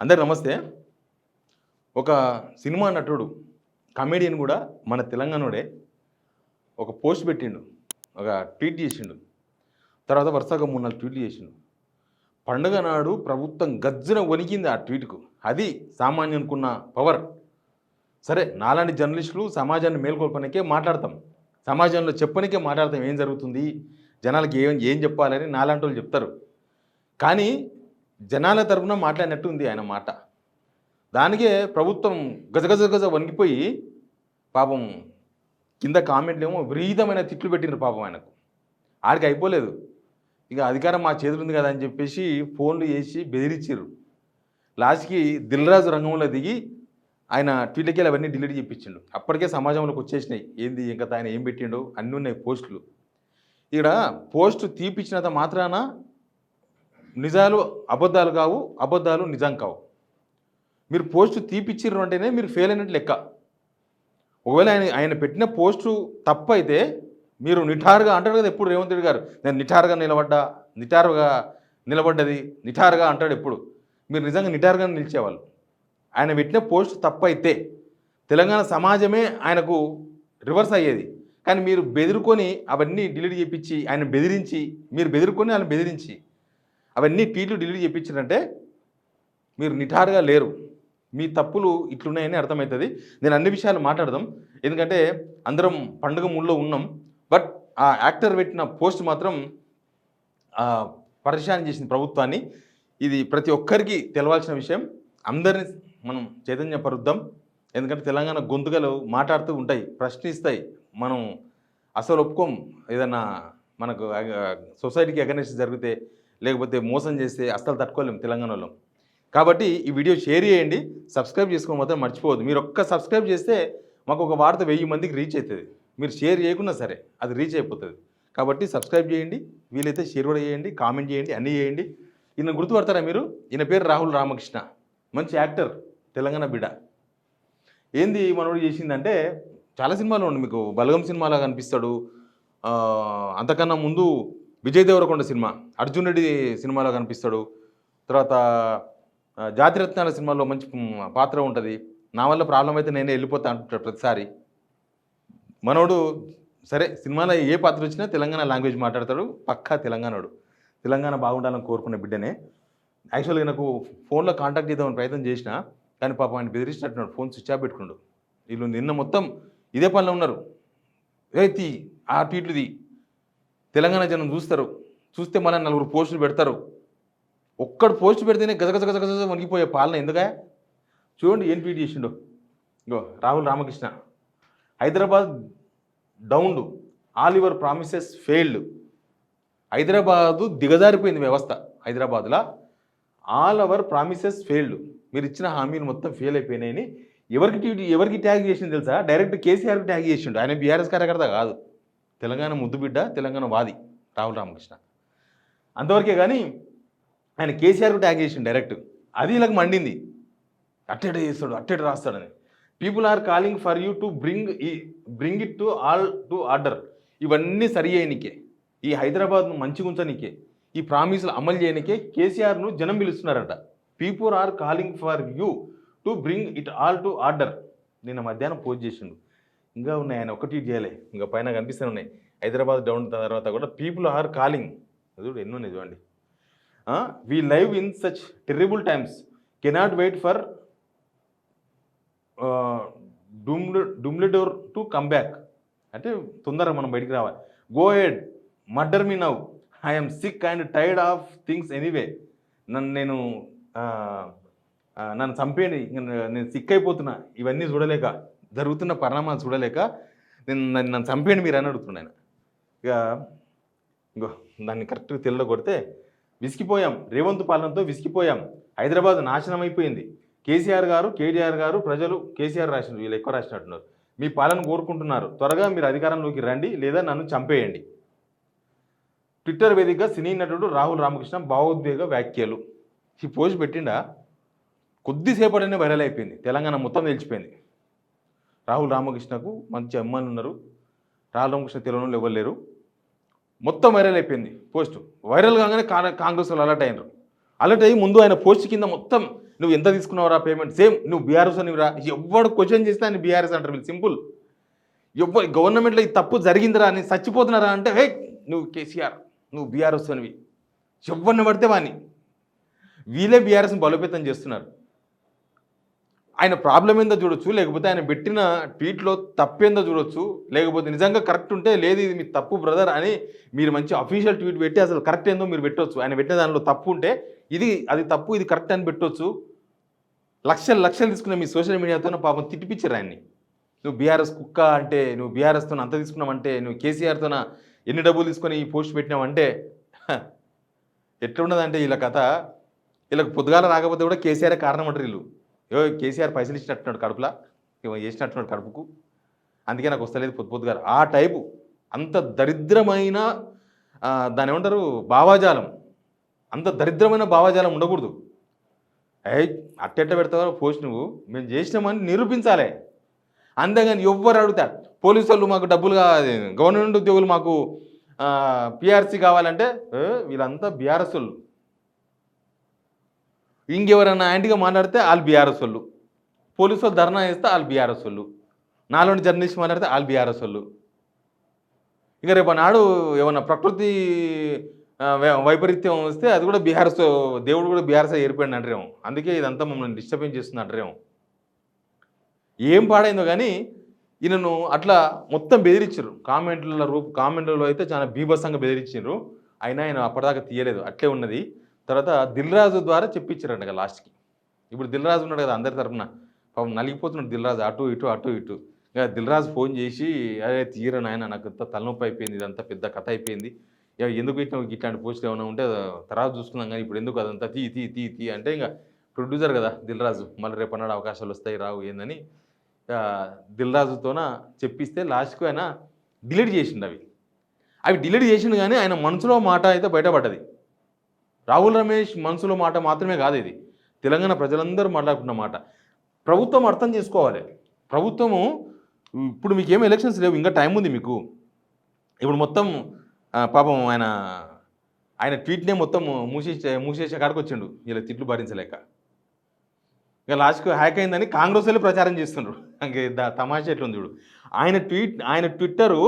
అందరు నమస్తే. ఒక సినిమా నటుడు, కమెడియన్ కూడా మన తెలంగాణోడే ఒక పోస్ట్ పెట్టిండు. ఒక ట్వీట్ చేసిండు. తర్వాత వరుసగా 3, 4 ట్వీట్లు చేసిండు. పండుగ నాడు ప్రభుత్వం గజ్జున వణికింది ఆ ట్వీట్‌కు. అది సామాన్యునికున్న పవర్. సరే, నాలాంటి జర్నలిస్టులు సమాజాన్ని మేల్కొల్పనికే మాట్లాడతాం. సమాజంలో చెప్పనికే మాట్లాడతాం. ఏం జరుగుతుంది, జనాలకి ఏం చెప్పాలని నాలాంటోళ్ళు చెప్తారు. కానీ జనాల తరపున మాట్లాడినట్టు ఉంది ఆయన మాట. దానికే ప్రభుత్వం గజ వణికిపోయి పాపం కింద కామెంట్లేమో విపరీతమైన తిట్లు పెట్టిండ్రు పాపం ఆయనకు. ఆడికి అయిపోలేదు. ఇక అధికారం మా చేతులు ఉంది కదా అని చెప్పేసి ఫోన్లు చేసి బెదిరించారు. లాస్ట్‌కి దిల్‌రాజు రంగంలో దిగి ఆయన ట్వీట్లకెళ్ళి అవన్నీ డిలీట్ చేపించిండు. అప్పటికే సమాజంలోకి వచ్చేసినాయి. ఏంది ఏం కథ, ఆయన ఏం పెట్టిండో అన్నీ ఉన్నాయి పోస్టులు. ఇక్కడ పోస్ట్ తీపిచ్చినంత మాత్రాన నిజాలు అబద్ధాలు కావు, అబద్ధాలు నిజం కావు. మీరు పోస్టు తీపిచ్చిర్రు అంటేనే మీరు ఫెయిల్ అయినట్టు లెక్క. ఒకవేళ ఆయన పెట్టిన పోస్టు తప్పు అయితే మీరు నిఠారుగా అంటాడు కదా ఎప్పుడు రేవంత్ రెడ్డి గారు, నేను నిఠారుగా నిలబడ్డది నిఠారుగా అంటాడు ఎప్పుడు. మీరు నిజంగా నిఠారుగా నిలిచేవాళ్ళు. ఆయన పెట్టిన పోస్టు తప్పు అయితే తెలంగాణ సమాజమే ఆయనకు రివర్స్ అయ్యేది. కానీ మీరు బెదిరుకొని అవన్నీ డిలీట్ చేయించి ఆయన బెదిరించి, మీరు బెదిరుకొని ఆయన బెదిరించి అవన్నీ ట్వీట్లు డిలీట్ చేయించారంటే మీరు నిఠారుగా లేరు. మీ తప్పులు ఇట్లున్నాయని అర్థమవుతుంది. నేను అన్ని విషయాలు మాట్లాడదాం, ఎందుకంటే అందరం పండుగ మూడ్లో ఉన్నాం. బట్ ఆ యాక్టర్ పెట్టిన పోస్ట్ మాత్రం పరిశాన్ చేసింది ప్రభుత్వాన్ని. ఇది ప్రతి ఒక్కరికి తెలవాల్సిన విషయం. అందరినీ మనం చైతన్యపరుద్దాం. ఎందుకంటే తెలంగాణ గొంతుకలు మాట్లాడుతూ ఉంటాయి, ప్రశ్నిస్తాయి. మనం అసలు ఒప్పుకోం. ఏదన్నా మనకు సొసైటీకి అగెనిస్ట్ జరిగితే, లేకపోతే మోసం చేస్తే అస్సలు తట్టుకోలేము తెలంగాణలో. కాబట్టి ఈ వీడియో షేర్ చేయండి, సబ్స్క్రైబ్ చేసుకోవడం మాత్రం మర్చిపోవద్దు. మీరు ఒక్క సబ్స్క్రైబ్ చేస్తే మాకు ఒక వార్త 1000 మందికి రీచ్ అవుతుంది. మీరు షేర్ చేయకున్నా సరే అది రీచ్ అయిపోతుంది. కాబట్టి సబ్స్క్రైబ్ చేయండి, వీలైతే షేర్ కూడా చేయండి, కామెంట్ చేయండి, అన్నీ చేయండి. ఈయన గుర్తుపడతారా మీరు? ఈయన పేరు రాహుల్ రామకృష్ణ. మంచి యాక్టర్, తెలంగాణ బిడ్డ. ఏంది మనోడు చేసిందంటే చాలా సినిమాలు ఉండి, మీకు బలగం సినిమాలో కనిపిస్తాడు. అంతకన్నా ముందు విజయ్ దేవరకొండ సినిమా, అర్జున్ రెడ్డి సినిమాలో కనిపిస్తాడు. తర్వాత జాతిరత్నాల సినిమాలో మంచి పాత్ర ఉంటుంది. నా వల్ల ప్రాబ్లం అయితే నేనే వెళ్ళిపోతా అంటుంటాడు ప్రతిసారి. మనోడు సరే సినిమాలో ఏ పాత్ర వచ్చినా తెలంగాణ లాంగ్వేజ్ మాట్లాడతాడు. పక్కా తెలంగాణోడు. తెలంగాణ బాగుండాలని కోరుకున్న బిడ్డనే. యాక్చువల్గా నాకు ఫోన్లో కాంటాక్ట్ చేద్దామని ప్రయత్నం చేసిన, కానీ పాపం ఆయన బెదిరిస్తున్నట్టున్నాడు. ఫోన్ స్విచ్ ఆఫ్ పెట్టుకున్నాడు. వీళ్ళు నిన్న మొత్తం ఇదే పనిలో ఉన్నారు. తీ ఆ ట్వీట్లుది తెలంగాణ జనం చూస్తారు, చూస్తే మళ్ళీ 4 పోస్టులు పెడతారు. ఒక్కడు పోస్ట్ పెడితేనే గజ వణికిపోయే పాలన ఎందుక? చూడండి ఏం ట్వీట్ చేసిండో. ఇగో Rahul Ramakrishna. Hyderabad downed, all your promises failed. Hyderabad దిగజారిపోయింది వ్యవస్థ. హైదరాబాద్లో ఆల్ అవర్ ప్రామిసెస్ ఫెయిల్డ్. మీరు ఇచ్చిన హామీలు మొత్తం ఫెయిల్ అయిపోయినాయని ఎవరికి ట్యాగ్ చేసింది తెలుసా? డైరెక్ట్ కేసీఆర్కి ట్యాగ్ చేసిండు. ఆయన బీఆర్ఎస్ కార్యకర్త కాదు, తెలంగాణ ముద్దుబిడ్డ, తెలంగాణ వాది రాహుల్ రామకృష్ణ. అంతవరకే కానీ ఆయన కేసీఆర్కు ట్యాగ్ చేసిండు డైరెక్ట్. అది వీళ్ళకి మండింది. అట్టేట చేస్తాడు, అట్టేట రాస్తాడని. People are calling for you to bring it to all to order. ఇవన్నీ సరి చేయనికే, ఈ హైదరాబాద్ను మంచిగా ఉంచనికే, ఈ ప్రామిసులు అమలు చేయనికే కేసీఆర్ను జనం పిలుస్తున్నారట. People are calling for you to bring it all to order. నిన్న మధ్యాహ్నం పోస్ట్ చేసిండు. ఇంకా ఉన్నాయి, ఆయన ఒకటి చేయలే, ఇంకా పైన కనిపిస్తూనే ఉన్నాయి. హైదరాబాద్ డౌన్ తర్వాత కూడా పీపుల్ ఆర్ కాలింగ్. చూడు ఎన్ని ఉన్నాయి చూడండి. We live in such terrible times, cannot wait for Dumbledore to come back. అంటే తొందరగా మనం బయటికి రావాలి. Go ahead, murder me now, I'm sick and tired of things anyway. నన్ను చంపేయండి, నేను సిక్ అయిపోతున్నా, ఇవన్నీ చూడలేక, జరుగుతున్న పరిణామాలు చూడలేక నన్ను చంపేయండి మీరు అని అడుగుతున్నాను. ఇక ఇంకో దాన్ని కరెక్ట్గా తెల్ల కొడితే, విసిగిపోయాం, రేవంత్ పాలనతో విసిగిపోయాం, హైదరాబాద్ నాశనం అయిపోయింది. కేసీఆర్ గారు, కేటీఆర్ గారు, ప్రజలు, కేసీఆర్ రాసిన, వీళ్ళు ఎక్కువ రాసినట్టున్నారు, మీ పాలన కోరుకుంటున్నారు, త్వరగా మీరు అధికారంలోకి రండి లేదా నన్ను చంపేయండి. ట్విట్టర్ వేదికగా సినీ నటుడు రాహుల్ రామకృష్ణ భావోద్వేగ వ్యాఖ్యలు. ఈ పోస్ట్ పెట్టిండా కొద్దిసేపటనే వైరల్ అయిపోయింది. తెలంగాణ మొత్తం తెలిసిపోయింది. రాహుల్ రామకృష్ణకు మంచి అమ్మాయిలు ఉన్నారు, రాహుల్ రామకృష్ణ తెలియని ఎవరు లేరు. మొత్తం వైరల్ అయిపోయింది పోస్టు. వైరల్ కాగానే కాంగ్రెస్ వాళ్ళు అలర్ట్ అయినారు. అలర్ట్ అయ్యి ముందు ఆయన పోస్ట్ కింద మొత్తం నువ్వు ఎంత తీసుకున్నావురా పేమెంట్, సేమ్ నువ్వు బీఆర్ఎస్ అనివిరా. ఎవడు క్వశ్చన్ చేస్తే ఆయన బీఆర్ఎస్ అంటారు వీళ్ళు, సింపుల్. ఎవ్వరు గవర్నమెంట్లో ఈ తప్పు జరిగిందిరా అని చచ్చిపోతున్నారా అంటే హే నువ్వు కేసీఆర్, నువ్వు బీఆర్ఎస్ అనివి. ఎవరిని పడితే వాని వీళ్ళే బీఆర్ఎస్ని బలోపేతం చేస్తున్నారు. ఆయన ప్రాబ్లం ఏందో చూడొచ్చు, లేకపోతే ఆయన పెట్టిన ట్వీట్లో తప్పేందో చూడొచ్చు, లేకపోతే నిజంగా కరెక్ట్ ఉంటే లేదు ఇది మీ తప్పు బ్రదర్ అని మీరు మంచి అఫీషియల్ ట్వీట్ పెట్టి అసలు కరెక్ట్ ఏందో మీరు పెట్టవచ్చు. ఆయన పెట్టిన దానిలో తప్పు ఉంటే అది తప్పు ఇది కరెక్ట్ అని పెట్టవచ్చు. లక్షలు తీసుకున్న మీ సోషల్ మీడియాతో పాపం తిట్టిపించారు ఆయన్ని. నువ్వు బీఆర్ఎస్ కుక్క అంటే, నువ్వు బీఆర్ఎస్తో అంత తీసుకున్నావంటే, నువ్వు కేసీఆర్తో ఎన్ని డబ్బులు తీసుకొని ఈ పోస్ట్ పెట్టినావంటే ఎట్లున్నదంటే వీళ్ళ కథ. వీళ్ళకి పొద్దుగాల రాకపోతే కూడా కేసీఆర్ కారణం అంటారు వీళ్ళు. కేసీఆర్ పైసలు ఇచ్చినట్టున్నాడు కడుపులా, చేసినట్టున్నాడు కడుపుకు, అందుకే నాకు వస్తలేదు పొద్దుగాల. ఆ టైపు అంత దరిద్రమైన దాని ఏమంటారు భావాజాలం, అంత దరిద్రమైన భావాజాలం ఉండకూడదు. అట్టెట్ట పెడతావో పోస్ట్ నువ్వు మేము చేసినామని నిరూపించాలి. అంతేగాని ఎవ్వరు అడుగుతారు పోలీసు వాళ్ళు మాకు డబ్బులు గవర్నమెంట్ ఉద్యోగులు మాకు పిఆర్సీ కావాలంటే వీళ్ళంతా బీఆర్ఎస్ వాళ్ళు. ఇంకెవరన్నా యాంటీగా మాట్లాడితే వాళ్ళు బీఆర్ఎస్ వాళ్ళు, పోలీసు వాళ్ళు ధర్నా చేస్తే వాళ్ళు బీఆర్ఎస్ వాళ్ళు, నాలోని జర్నలిస్ట్ మాట్లాడితే వాళ్ళు బీఆర్ఎస్ వాళ్ళు. ఇంకా రేపు నాడు ఏమన్నా ప్రకృతి వైపరీత్యం వస్తే అది కూడా బీఆర్ఎస్, దేవుడు కూడా బీఆర్ఎస్ ఏర్పడింది అంటారేమో, అందుకే ఇదంతా మమ్మల్ని డిస్టర్బెన్స్ చేస్తుంది అంటారేమో. ఏం పాడైందో కానీ ఈయనను అట్లా మొత్తం బెదిరించారు. కామెంట్లలో అయితే చాలా బీభత్సంగా బెదిరించారు. అయినా ఆయన అప్పటిదాకా తీయలేదు, అట్లే ఉన్నది. తర్వాత దిల్ రాజు ద్వారా చెప్పించారంట కదా లాస్ట్కి. ఇప్పుడు దిల్ రాజు ఉన్నాడు కదా అందరి తరఫున, పాపం నలిగిపోతున్నాడు దిల్ రాజు, అటు ఇటు. ఇక దిల్ రాజు ఫోన్ చేసి అదే తీయరని ఆయన, నాకు ఇంత తలనొప్పి అయిపోయింది, ఇదంతా పెద్ద కథ అయిపోయింది, ఎందుకు పెట్టినా ఇట్లాంటి పోస్టులు ఏమైనా ఉంటే తర్వాత చూసుకుందాం కానీ ఇప్పుడు ఎందుకు అదంతా తీ అంటే ఇంకా ప్రొడ్యూసర్ కదా దిల్ రాజు, మళ్ళీ రేపు అన్నాడు అవకాశాలు వస్తాయి రావు ఏందని దిల్ రాజుతోన చెప్పిస్తే లాస్ట్కు ఆయన డిలీట్ చేసిండు. అవి డిలీట్ చేసిండు కానీ ఆయన మనసులో మాట అయితే బయటపడ్డది. రాహుల్ రమేష్ మనసులో మాట మాత్రమే కాదు ఇది, తెలంగాణ ప్రజలందరూ మాట్లాడుకున్న మాట. ప్రభుత్వం అర్థం చేసుకోవాలి. ప్రభుత్వము ఇప్పుడు మీకేం ఎలక్షన్స్ లేవు, ఇంకా టైం ఉంది మీకు. ఇప్పుడు మొత్తం పాపం ఆయన ట్వీట్నే మొత్తం మూసేసే కాడికి వచ్చిండు ఇలా తిట్లు భరించలేక. ఇక లాస్ట్కు హ్యాక్ అయిందని కాంగ్రెస్ వాళ్ళు ప్రచారం చేస్తున్నారు. ఇంకా తమాషా ఎట్లుంది చూడు, ఆయన ట్విట్టరు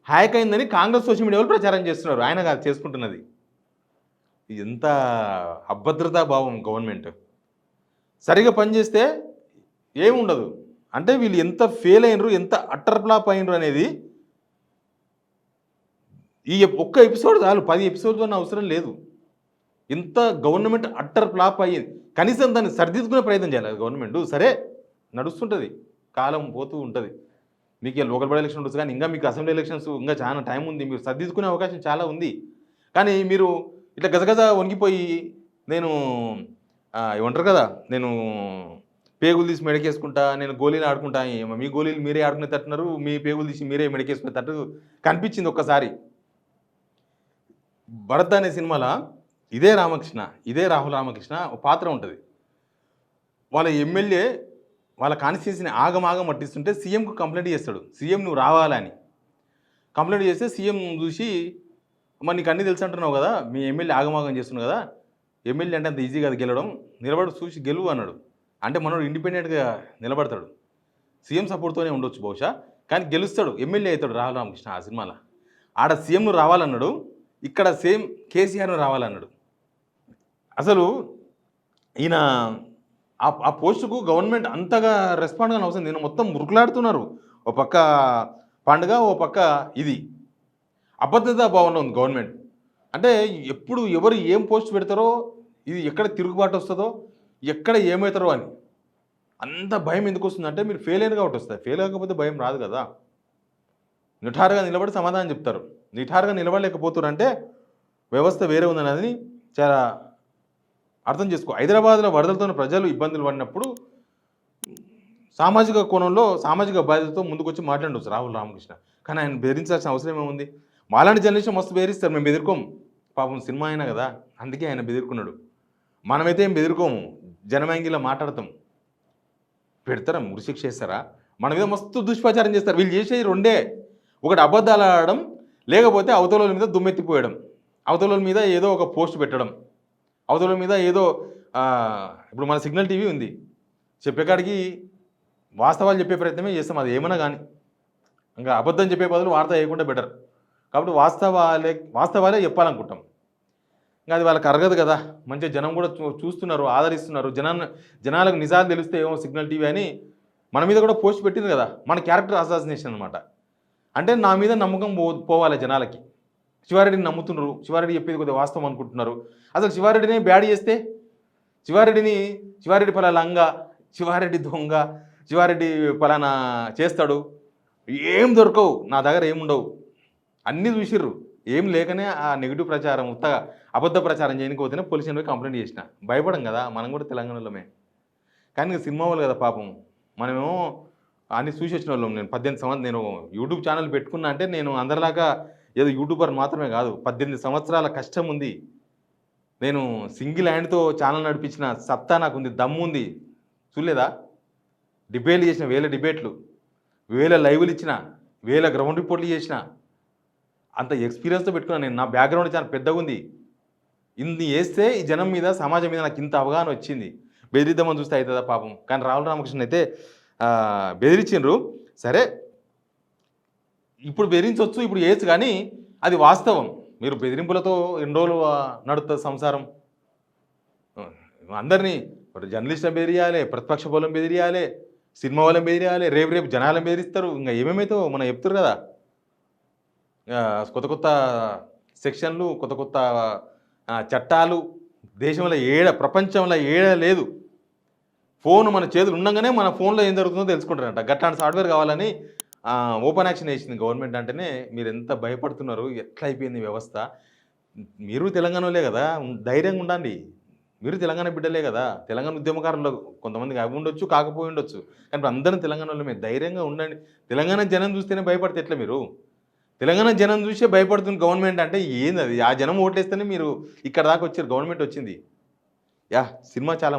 హ్యాక్ అయిందని కాంగ్రెస్ సోషల్ మీడియా వాళ్ళు ప్రచారం చేస్తున్నారు. ఆయన కాదు చేసుకుంటున్నది. ఎంత అభద్రతా భావం గవర్నమెంట్. సరిగా పనిచేస్తే ఏముండదు. అంటే వీళ్ళు ఎంత ఫెయిల్ అయినరు, ఎంత అట్టర్ ఫ్లాప్ అయినరు అనేది ఈ ఒక్క ఎపిసోడ్ చాలు, 10 ఎపిసోడ్స్ అన్న అవసరం లేదు. ఇంత గవర్నమెంట్ అట్టర్ ఫ్లాప్ అయ్యింది, కనీసం దాన్ని సరిదిద్దుకునే ప్రయత్నం చేయాలి గవర్నమెంట్. సరే నడుస్తుంటుంది, కాలం పోతూ ఉంటుంది. మీకు లోకల్ బాడీ ఎలక్షన్ ఉంటుంది కానీ ఇంకా మీకు అసెంబ్లీ ఎలక్షన్స్ ఇంకా చాలా టైం ఉంది, మీరు సరిదిద్దుకునే అవకాశం చాలా ఉంది. కానీ మీరు ఇట్లా గజగజ వణికిపోయి నేను ఏమంటారు కదా, నేను పేగులు తీసి మెడకేసుకుంటా, నేను గోళీలు ఆడుకుంటా, మీ గోళీలు మీరే ఆడుకునే తట్టున్నారు, మీ పేగులు తీసి మీరే మెడకేసుకునే తట్టు కనిపించింది ఒక్కసారి. భరత్ అనే సినిమాలో ఇదే రాహుల్ రామకృష్ణ ఒక పాత్ర ఉంటుంది. వాళ్ళ ఎమ్మెల్యే వాళ్ళ కాన్స్టిట్యూన్సీని ఆగమాగం పట్టిస్తుంటే సీఎంకు కంప్లైంట్ చేస్తాడు, సీఎం నువ్వు రావాలని కంప్లైంట్ చేస్తే సీఎం చూసి మరి నీకు అన్నీ తెలుసు అంటున్నావు కదా, మీ ఎమ్మెల్యే ఆగమాగం చేస్తున్నావు కదా, ఎమ్మెల్యే అంటే అంత ఈజీగా అది గెలవడం, నిలబడి చూసి గెలువు అన్నాడు. అంటే మనోడు ఇండిపెండెంట్గా నిలబడతాడు, సీఎం సపోర్ట్తోనే ఉండొచ్చు బహుశా, కానీ గెలుస్తాడు, ఎమ్మెల్యే అవుతాడు రాహుల్ రామకృష్ణ. ఆ సినిమాలో ఆడ సీఎంను రావాలన్నాడు, ఇక్కడ సేమ్ కేసీఆర్ను రావాలన్నాడు. అసలు ఈయన ఆ పోస్టుకు గవర్నమెంట్ అంతగా రెస్పాండ్ కానీ అవసరం, నేను మొత్తం మురుకులాడుతున్నారు. ఓ పక్క పండుగ, ఓ పక్క ఇది అభద్రతా భావనలో ఉంది గవర్నమెంట్. అంటే ఎప్పుడు ఎవరు ఏం పోస్ట్ పెడతారో, ఇది ఎక్కడ తిరుగుబాటు వస్తుందో, ఎక్కడ ఏమవుతారో అని అంత భయం ఎందుకు వస్తుందంటే మీరు ఫెయిల్ అయిన కాబట్టి వస్తుంది. ఫెయిల్ కాకపోతే భయం రాదు కదా. నిఠారుగా నిలబడి సమాధానం చెప్తారు. నిఠారుగా నిలబడలేకపోతారు అంటే వ్యవస్థ వేరే ఉందనేది చాలా అర్థం చేసుకో. హైదరాబాద్లో వరదలతో ప్రజలు ఇబ్బందులు పడినప్పుడు సామాజిక కోణంలో సామాజిక బాధ్యతతో ముందుకొచ్చి మాట్లాడవచ్చు రాహుల్ రామకృష్ణ. కానీ ఆయన బెదిరించాల్సిన అవసరం ఏముంది? మాలాంటి జర్నలిస్ట్ మస్తు బెదిరిస్తారు, మేము బెదిరుకోము. పాపం సినిమా అయినా కదా అందుకే ఆయన బెదిరుకున్నాడు. మనమైతే ఏం బెదిరుకోము, జనమంగిలా మాట్లాడతాం. పెడతారా ఉరిశిక్ష చేస్తారా? మన మీద మస్తు దుష్ప్రచారం చేస్తారు. వీళ్ళు చేసేది రెండే, ఒకటి అబద్ధాలు ఆడడం, లేకపోతే అవతల మీద దుమ్మెత్తిపోయడం, అవతల మీద ఏదో ఒక పోస్ట్ పెట్టడం, అవతల మీద ఏదో ఇప్పుడు మన సిగ్నల్ టీవీ ఉంది, చెప్పేకాడికి వాస్తవాలు చెప్పే ప్రయత్నమే చేస్తాం, అది ఏమన్నా కానీ. ఇంకా అబద్ధం చెప్పే బదులు వార్త వేయకుండా బెటర్. కాబట్టి వాస్తవాలే చెప్పాలనుకుంటాం. ఇంకా అది వాళ్ళకి అరగదు కదా. మంచిగా జనం కూడా చూస్తున్నారు, ఆదరిస్తున్నారు. జనాలకు నిజాలు తెలిస్తే ఏమో సిగ్నల్ టీవీ అని మన మీద కూడా పోస్ట్ పెట్టింది కదా. మన క్యారెక్టర్ అసాసినేషన్ అనమాట. అంటే నా మీద నమ్మకం పోవాలి జనాలకి. శివారెడ్డిని నమ్ముతున్నారు, శివారెడ్డి చెప్పేది కొద్దిగా వాస్తవం అనుకుంటున్నారు. అసలు శివారెడ్డిని బ్యాడ్ చేస్తే, శివారెడ్డి పలానా లంగ, శివారెడ్డి దొంగ, శివారెడ్డి పలానా చేస్తాడు, ఏం దొరకవు నా దగ్గర, ఏముండవు, అన్నీ చూసిర్రు. ఏం లేకనే ఆ నెగిటివ్ ప్రచారం, ఉత్తగా అబద్ధ ప్రచారం చేయకపోతేనే పోలీసుని పోయి కంప్లైంట్ చేసిన. భయపడం కదా, మనం కూడా తెలంగాణలోమే. కానీ సినిమా వాళ్ళు కదా పాపం, మనమేమో అన్ని చూసి వచ్చిన వాళ్ళం. నేను 18 సంవత్సరాలు నేను యూట్యూబ్ ఛానల్ పెట్టుకున్నా అంటే నేను అందరిలాగా ఏదో యూట్యూబర్ మాత్రమే కాదు, 18 సంవత్సరాల కష్టం ఉంది. నేను సింగిల్ హ్యాండ్తో ఛానల్ నడిపించిన సత్తా నాకుంది, దమ్ము ఉంది. చూడలేదా? డిబేట్లు చేసిన, 1000 డిబేట్లు, 1000 లైవ్లు ఇచ్చిన, 1000 గ్రౌండ్ రిపోర్ట్లు చేసిన, అంత ఎక్స్పీరియన్స్తో పెట్టుకున్నాను నేను. నా బ్యాక్గ్రౌండ్ చాలా పెద్దగా ఉంది. ఇన్ని వేస్తే ఈ జనం మీద, సమాజం మీద నాకు ఇంత అవగాహన వచ్చింది. బెదిరిద్దామని చూస్తే అవుతుందా పాపం. కానీ రావుల రామకృష్ణ అయితే బెదిరించిండ్రు. సరే, ఇప్పుడు బెదిరించవచ్చు, ఇప్పుడు వేయచ్చు, కానీ అది వాస్తవం. మీరు బెదిరింపులతో ఎన్ని రోజులు నడుస్తుంది సంసారం? అందరినీ జర్నలిస్టులను బెదిరియాలి, ప్రతిపక్ష బలం బెదిరియాలి, సినిమా వాళ్ళని బెదిరియాలి, రేపు జనాలను బెదిరిస్తారు. ఇంకా ఏమేమైతే మనం చెప్తారు కదా. కొత్త సెక్షన్లు, కొత్త చట్టాలు దేశంలో ప్రపంచంలో లేదు. ఫోన్ మన చేతులు ఉండగానే మన ఫోన్లో ఏం జరుగుతుందో తెలుసుకుంటారంట. గట్లాంటి సాఫ్ట్వేర్ కావాలని ఓపెన్ యాక్షన్ వేసింది గవర్నమెంట్. అంటేనే మీరు ఎంత భయపడుతున్నారు, ఎట్లా అయిపోయింది వ్యవస్థ. మీరు తెలంగాణలో కదా, ధైర్యంగా ఉండండి. మీరు తెలంగాణ బిడ్డలే కదా. తెలంగాణ ఉద్యమకారులు కొంతమందికి అవి ఉండొచ్చు, కాకపోయి ఉండొచ్చు, కానీ అందరం తెలంగాణలో మీరు ధైర్యంగా ఉండండి. తెలంగాణ జనం చూస్తేనే భయపడితే ఎట్లా? మీరు తెలంగాణ జనం చూసే భయపడుతున్న గవర్నమెంట్ అంటే ఏంది అది? ఆ జనం ఓట్లేస్తేనే మీరు ఇక్కడ దాకా వచ్చారు, గవర్నమెంట్ వచ్చింది. సినిమా చాలా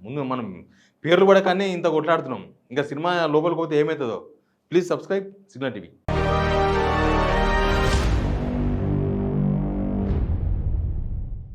ముందు మనం పేర్లు పడకనే ఇంత కొట్లాడుతున్నాం. ఇంకా సినిమా లోపలికి పోతే ఏమవుతుందో. Please subscribe signal TV.